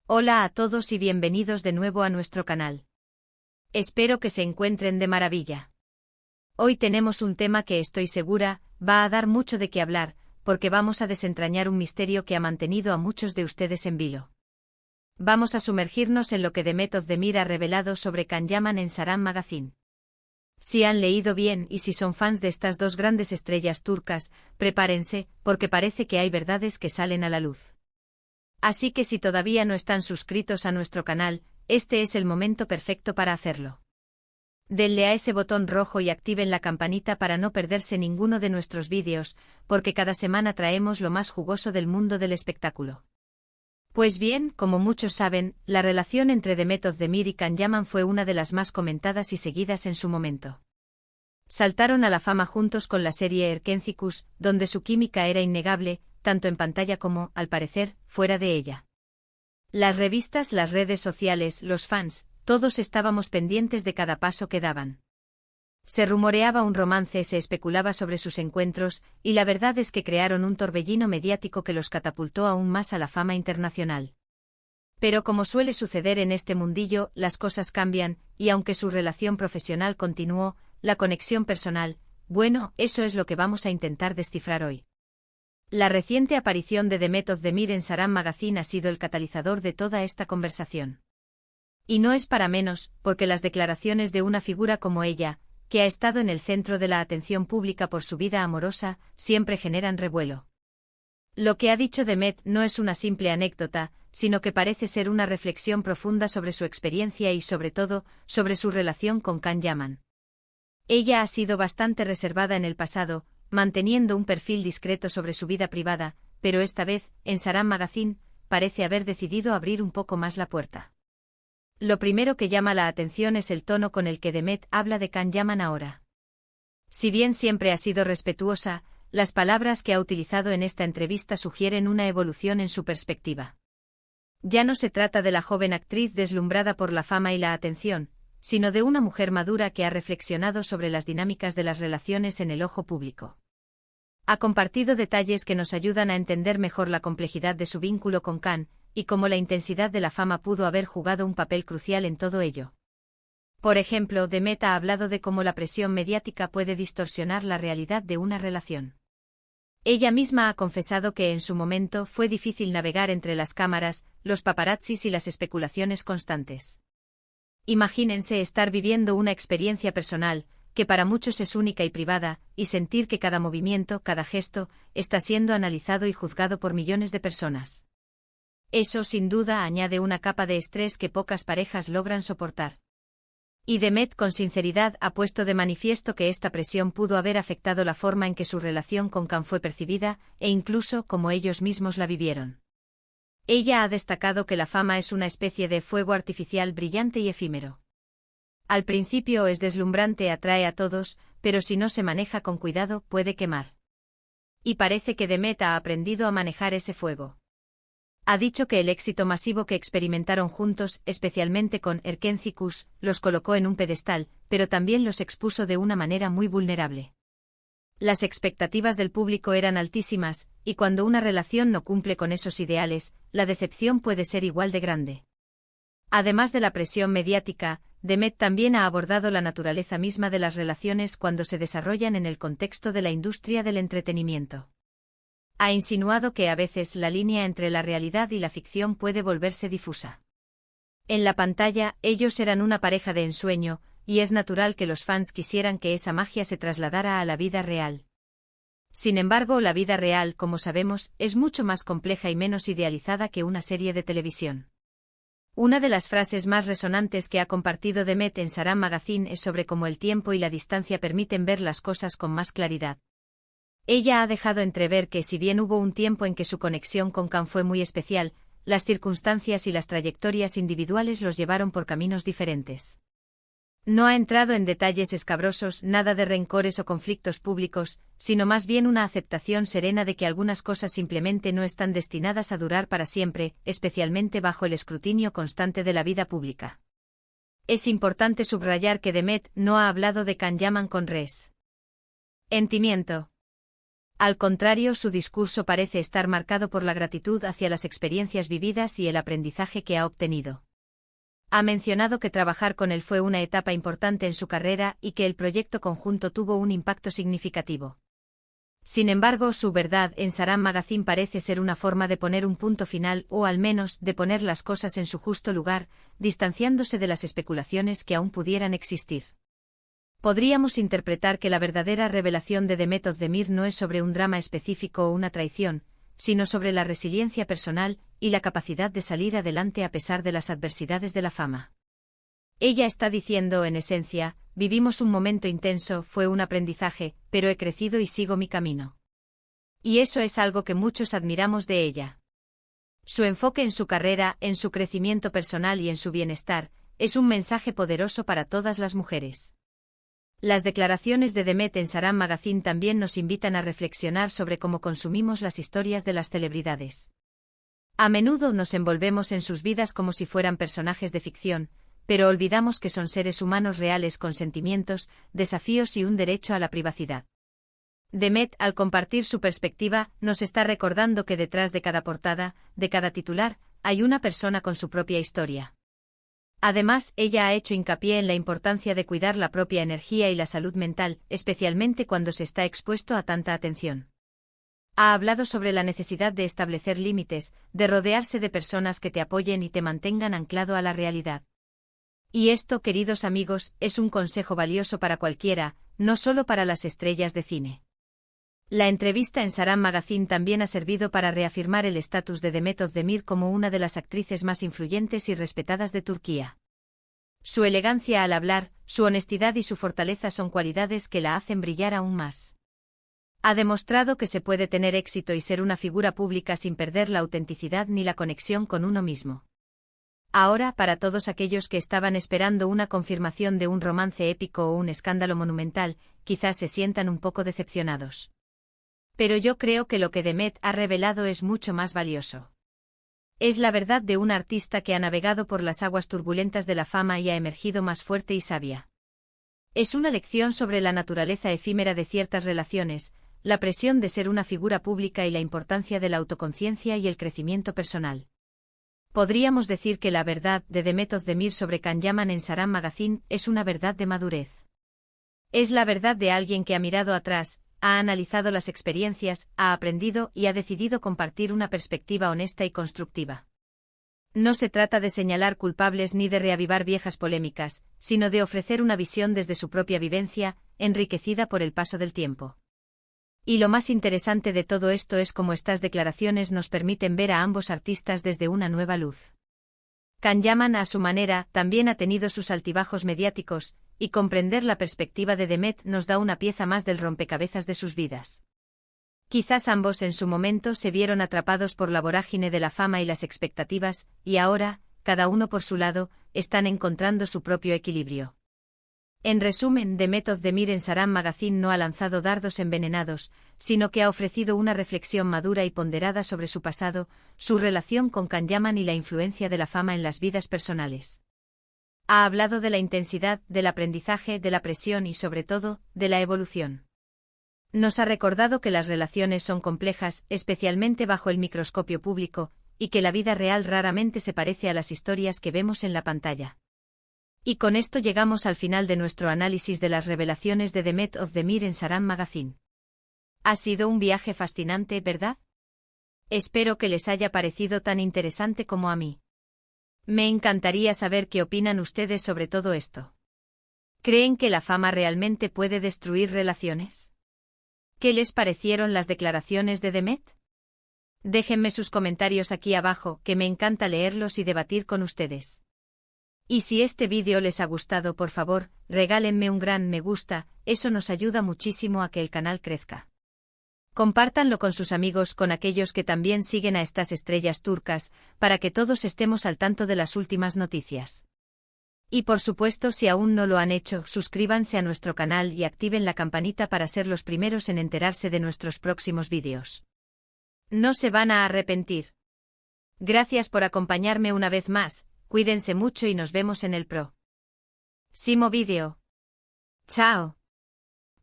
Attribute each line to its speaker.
Speaker 1: Hola a todos y bienvenidos de nuevo a nuestro canal. Espero que se encuentren de maravilla. Hoy tenemos un tema que estoy segura va a dar mucho de qué hablar, porque vamos a desentrañar un misterio que ha mantenido a muchos de ustedes en vilo. Vamos a sumergirnos en lo que Demet Özdemir ha revelado sobre Can Yaman en Saran Magazine. Si han leído bien y si son fans de estas dos grandes estrellas turcas, prepárense, porque parece que hay verdades que salen a la luz. Así que si todavía no están suscritos a nuestro canal, este es el momento perfecto para hacerlo. Denle a ese botón rojo y activen la campanita para no perderse ninguno de nuestros vídeos, porque cada semana traemos lo más jugoso del mundo del espectáculo. Pues bien, como muchos saben, la relación entre Demet Özdemir y Can Yaman fue una de las más comentadas y seguidas en su momento. Saltaron a la fama juntos con la serie Erkencikus, donde su química era innegable, tanto en pantalla como, al parecer, fuera de ella. Las revistas, las redes sociales, los fans, todos estábamos pendientes de cada paso que daban. Se rumoreaba un romance, se especulaba sobre sus encuentros, y la verdad es que crearon un torbellino mediático que los catapultó aún más a la fama internacional. Pero como suele suceder en este mundillo, las cosas cambian, y aunque su relación profesional continuó, la conexión personal, bueno, eso es lo que vamos a intentar descifrar hoy. La reciente aparición de Demet Özdemir en Saran Magazine ha sido el catalizador de toda esta conversación. Y no es para menos, porque las declaraciones de una figura como ella, que ha estado en el centro de la atención pública por su vida amorosa, siempre generan revuelo. Lo que ha dicho Demet no es una simple anécdota, sino que parece ser una reflexión profunda sobre su experiencia y sobre todo, sobre su relación con Can Yaman. Ella ha sido bastante reservada en el pasado, manteniendo un perfil discreto sobre su vida privada, pero esta vez, en Saran Magazine, parece haber decidido abrir un poco más la puerta. Lo primero que llama la atención es el tono con el que Demet habla de Can Yaman ahora. Si bien siempre ha sido respetuosa, las palabras que ha utilizado en esta entrevista sugieren una evolución en su perspectiva. Ya no se trata de la joven actriz deslumbrada por la fama y la atención, sino de una mujer madura que ha reflexionado sobre las dinámicas de las relaciones en el ojo público. Ha compartido detalles que nos ayudan a entender mejor la complejidad de su vínculo con Can, y cómo la intensidad de la fama pudo haber jugado un papel crucial en todo ello. Por ejemplo, Demet ha hablado de cómo la presión mediática puede distorsionar la realidad de una relación. Ella misma ha confesado que en su momento fue difícil navegar entre las cámaras, los paparazzis y las especulaciones constantes. Imagínense estar viviendo una experiencia personal, que para muchos es única y privada, y sentir que cada movimiento, cada gesto, está siendo analizado y juzgado por millones de personas. Eso sin duda añade una capa de estrés que pocas parejas logran soportar. Y Demet con sinceridad ha puesto de manifiesto que esta presión pudo haber afectado la forma en que su relación con Can fue percibida, e incluso como ellos mismos la vivieron. Ella ha destacado que la fama es una especie de fuego artificial brillante y efímero. Al principio es deslumbrante, atrae a todos, pero si no se maneja con cuidado puede quemar. Y parece que Demet ha aprendido a manejar ese fuego. Ha dicho que el éxito masivo que experimentaron juntos, especialmente con Erkencikus, los colocó en un pedestal, pero también los expuso de una manera muy vulnerable. Las expectativas del público eran altísimas, y cuando una relación no cumple con esos ideales, la decepción puede ser igual de grande. Además de la presión mediática, Demet también ha abordado la naturaleza misma de las relaciones cuando se desarrollan en el contexto de la industria del entretenimiento. Ha insinuado que a veces la línea entre la realidad y la ficción puede volverse difusa. En la pantalla, ellos eran una pareja de ensueño, y es natural que los fans quisieran que esa magia se trasladara a la vida real. Sin embargo, la vida real, como sabemos, es mucho más compleja y menos idealizada que una serie de televisión. Una de las frases más resonantes que ha compartido Demet en Saran Magazine es sobre cómo el tiempo y la distancia permiten ver las cosas con más claridad. Ella ha dejado entrever que si bien hubo un tiempo en que su conexión con Can fue muy especial, las circunstancias y las trayectorias individuales los llevaron por caminos diferentes. No ha entrado en detalles escabrosos, nada de rencores o conflictos públicos, sino más bien una aceptación serena de que algunas cosas simplemente no están destinadas a durar para siempre, especialmente bajo el escrutinio constante de la vida pública. Es importante subrayar que Demet no ha hablado de Can Yaman con resentimiento. Al contrario, su discurso parece estar marcado por la gratitud hacia las experiencias vividas y el aprendizaje que ha obtenido. Ha mencionado que trabajar con él fue una etapa importante en su carrera y que el proyecto conjunto tuvo un impacto significativo. Sin embargo, su verdad en Saran Magazine parece ser una forma de poner un punto final o al menos de poner las cosas en su justo lugar, distanciándose de las especulaciones que aún pudieran existir. Podríamos interpretar que la verdadera revelación de Demet Özdemir no es sobre un drama específico o una traición, sino sobre la resiliencia personal y la capacidad de salir adelante a pesar de las adversidades de la fama. Ella está diciendo, en esencia, vivimos un momento intenso, fue un aprendizaje, pero he crecido y sigo mi camino. Y eso es algo que muchos admiramos de ella. Su enfoque en su carrera, en su crecimiento personal y en su bienestar, es un mensaje poderoso para todas las mujeres. Las declaraciones de Demet en Saran Magazine también nos invitan a reflexionar sobre cómo consumimos las historias de las celebridades. A menudo nos envolvemos en sus vidas como si fueran personajes de ficción, pero olvidamos que son seres humanos reales con sentimientos, desafíos y un derecho a la privacidad. Demet, al compartir su perspectiva, nos está recordando que detrás de cada portada, de cada titular, hay una persona con su propia historia. Además, ella ha hecho hincapié en la importancia de cuidar la propia energía y la salud mental, especialmente cuando se está expuesto a tanta atención. Ha hablado sobre la necesidad de establecer límites, de rodearse de personas que te apoyen y te mantengan anclado a la realidad. Y esto, queridos amigos, es un consejo valioso para cualquiera, no solo para las estrellas de cine. La entrevista en Saran Magazine también ha servido para reafirmar el estatus de Demet Özdemir como una de las actrices más influyentes y respetadas de Turquía. Su elegancia al hablar, su honestidad y su fortaleza son cualidades que la hacen brillar aún más. Ha demostrado que se puede tener éxito y ser una figura pública sin perder la autenticidad ni la conexión con uno mismo. Ahora, para todos aquellos que estaban esperando una confirmación de un romance épico o un escándalo monumental, quizás se sientan un poco decepcionados. Pero yo creo que lo que Demet ha revelado es mucho más valioso. Es la verdad de una artista que ha navegado por las aguas turbulentas de la fama y ha emergido más fuerte y sabia. Es una lección sobre la naturaleza efímera de ciertas relaciones, la presión de ser una figura pública y la importancia de la autoconciencia y el crecimiento personal. Podríamos decir que la verdad de Demet Özdemir sobre Can Yaman en Saran Magazine es una verdad de madurez. Es la verdad de alguien que ha mirado atrás, ha analizado las experiencias, ha aprendido y ha decidido compartir una perspectiva honesta y constructiva. No se trata de señalar culpables ni de reavivar viejas polémicas, sino de ofrecer una visión desde su propia vivencia, enriquecida por el paso del tiempo. Y lo más interesante de todo esto es cómo estas declaraciones nos permiten ver a ambos artistas desde una nueva luz. Can Yaman, a su manera, también ha tenido sus altibajos mediáticos, y comprender la perspectiva de Demet nos da una pieza más del rompecabezas de sus vidas. Quizás ambos en su momento se vieron atrapados por la vorágine de la fama y las expectativas, y ahora, cada uno por su lado, están encontrando su propio equilibrio. En resumen, Demet Özdemir en Saran Magazine no ha lanzado dardos envenenados, sino que ha ofrecido una reflexión madura y ponderada sobre su pasado, su relación con Can Yaman y la influencia de la fama en las vidas personales. Ha hablado de la intensidad, del aprendizaje, de la presión y, sobre todo, de la evolución. Nos ha recordado que las relaciones son complejas, especialmente bajo el microscopio público, y que la vida real raramente se parece a las historias que vemos en la pantalla. Y con esto llegamos al final de nuestro análisis de las revelaciones de Demet Özdemir en Saran Magazine. Ha sido un viaje fascinante, ¿verdad? Espero que les haya parecido tan interesante como a mí. Me encantaría saber qué opinan ustedes sobre todo esto. ¿Creen que la fama realmente puede destruir relaciones? ¿Qué les parecieron las declaraciones de Demet? Déjenme sus comentarios aquí abajo, que me encanta leerlos y debatir con ustedes. Y si este vídeo les ha gustado, por favor, regálenme un gran me gusta, eso nos ayuda muchísimo a que el canal crezca. Compártanlo con sus amigos, con aquellos que también siguen a estas estrellas turcas, para que todos estemos al tanto de las últimas noticias. Y por supuesto, si aún no lo han hecho, suscríbanse a nuestro canal y activen la campanita para ser los primeros en enterarse de nuestros próximos vídeos. No se van a arrepentir. Gracias por acompañarme una vez más, cuídense mucho y nos vemos en el próximo vídeo. Chao.